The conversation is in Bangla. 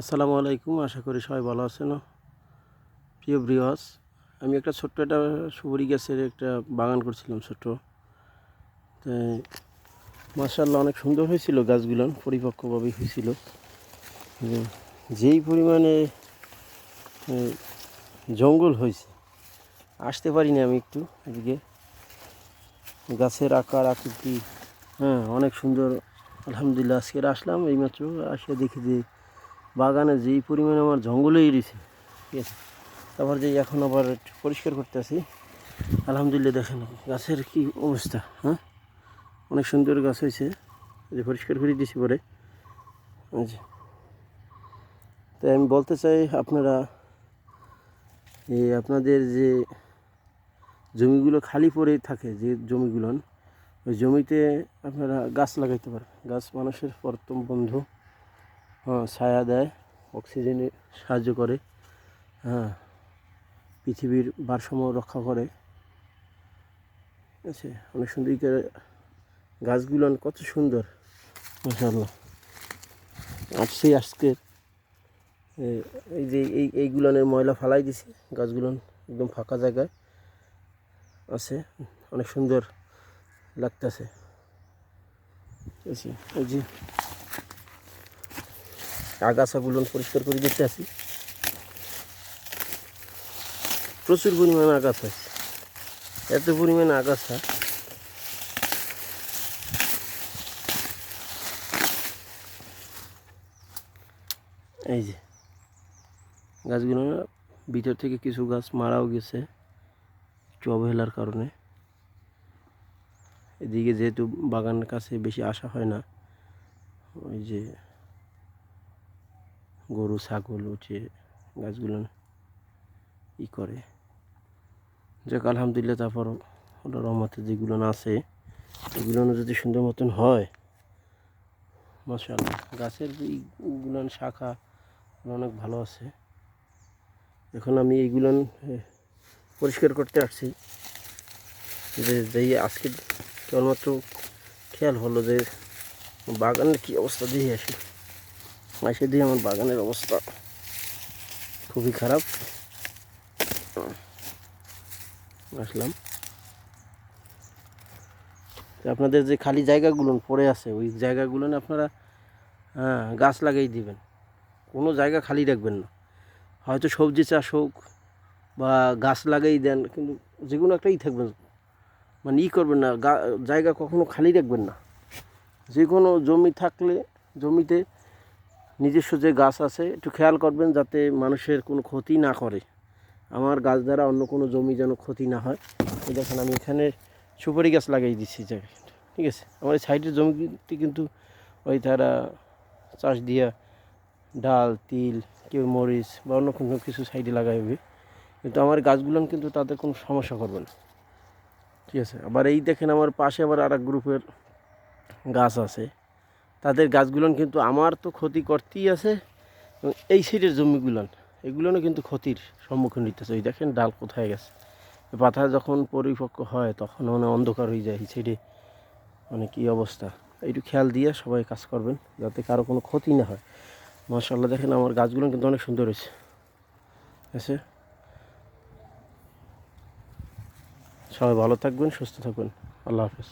আসসালামু আলাইকুম, আশা করি সবাই ভালো আছেন। প্রিয় ভিউয়ার্স, আমি একটা ছোট্ট একটা সুপারি গাছের একটা বাগান করছিলাম ছোট। তাই মাশাআল্লাহ অনেক সুন্দর হয়েছিল, গাছগুলো পরিপক্কভাবে হয়েছিল। যেই পরিমাণে এ, জঙ্গল হয়েছে, আসতে পারিনি আমি একটু এদিকে। গাছের আকার আকৃতি অনেক সুন্দর। আলহামদুলিল্লাহ, আজকে আসলাম এইমাত্র, আসে দেখি যে বাগানে যেই পরিমাণে আমার জঙ্গলেই রয়েছে, ঠিক আছে। তারপর যে এখন আবার একটু পরিষ্কার করতে আসি। আলহামদুলিল্লাহ, দেখেন গাছের কি অবস্থা। অনেক সুন্দর গাছ হয়েছে, যে পরিষ্কার করে দিয়েছি পরে। তাই আমি বলতে চাই, আপনারা আপনাদের যে জমিগুলো খালি পড়ে থাকে, যে জমিগুলো, ওই জমিতে আপনারা গাছ লাগাইতে পারেন। গাছ মানুষের প্রথম বন্ধু। ছায়া দেয়, অক্সিজেনে সাহায্য করে, পৃথিবীর ভারসাম্য রক্ষা করে। ঠিক আছে, অনেক সুন্দর গাছগুলো কত সুন্দর, মাশাআল্লাহ। আসছি আজকে এই যে এইগুলানের ময়লা ফালাই দিছি, গাছগুলো একদম ফাঁকা জায়গায় আছে, অনেক সুন্দর লাগতেছে। ঠিক আছে, এই যে আগাছাগুলো পরিষ্কার করে দিতে আসি। প্রচুর পরিমাণে আগাছা আছে, এত পরিমাণে আগাছা। এই যে গাছগুলো ভিতর থেকে কিছু গাছ মারাও গেছে একটু অবহেলার কারণে। এদিকে যেহেতু বাগানের কাছে বেশি আসা হয় না, ওই যে গরু ছাগল উঠে গাছগুলো করে। যাক আলহামদুলিল্লাহ, তারপর ওটা রহমতে যেগুলো আছে এগুলো যদি সুন্দর মতন হয়, মাশাআল্লাহ। গাছের এইগুলো শাখা অনেক ভালো আছে। এখন আমি এইগুলো পরিষ্কার করতে আসছি, যে যেই আজকে কেবলমাত্র খেয়াল হলো যে বাগানের কী অবস্থা দিয়ে আসি। মাসে দিয়ে আমার বাগানের অবস্থা খুবই খারাপ। আসলাম, আপনাদের যে খালি জায়গাগুলো পড়ে আছে, ওই জায়গাগুলো আপনারা গাছ লাগাই দিবেন। কোনো জায়গা খালি রাখবেন না। হয়তো সবজি চাষ হোক বা গাছ লাগাই দেন, কিন্তু যে কোনো একটাই থাকবেন, মানে করবেন না, জায়গা কখনো খালি রাখবেন না। যে কোনো জমি থাকলে জমিতে নিজস্ব যে গাছ আছে একটু খেয়াল করবেন, যাতে মানুষের কোনো ক্ষতি না করে। আমার গাছ দ্বারা অন্য কোনো জমি যেন ক্ষতি না হয়। এই দেখেন, আমি এখানে সুপারি গাছ লাগাই দিচ্ছি জায়গায়, ঠিক আছে। আমার এই সাইডের জমিতে কিন্তু ওই তারা চাষ দিয়া ডাল, তিল, কেউ মরিচ বা অন্য কোনো কিছু সাইডে লাগাইবে, কিন্তু আমার গাছগুলো কিন্তু তাদের কোনো সমস্যা করবে না, ঠিক আছে। আবার এই দেখেন, আমার পাশে আবার আর এক গ্রুপের গাছ আছে, তাদের গাছগুলো কিন্তু আমার তো ক্ষতি করতেই আছে, এবং এই সাইডের জমিগুলো এগুলোও কিন্তু ক্ষতির সম্মুখীন হইতেছে। ওই দেখেন ডাল কোথায় গেছে, পাতা যখন পরিপক্ক হয় তখন মানে অন্ধকার হয়ে যায় এই সাইডে। মানে কী অবস্থা, একটু খেয়াল দিয়ে সবাই কাজ করবেন, যাতে কারো কোনো ক্ষতি না হয়। মাশাআল্লাহ, দেখেন আমার গাছগুলো কিন্তু অনেক সুন্দর হয়েছে। আছে, সবাই ভালো থাকবেন, সুস্থ থাকবেন। আল্লাহ হাফেজ।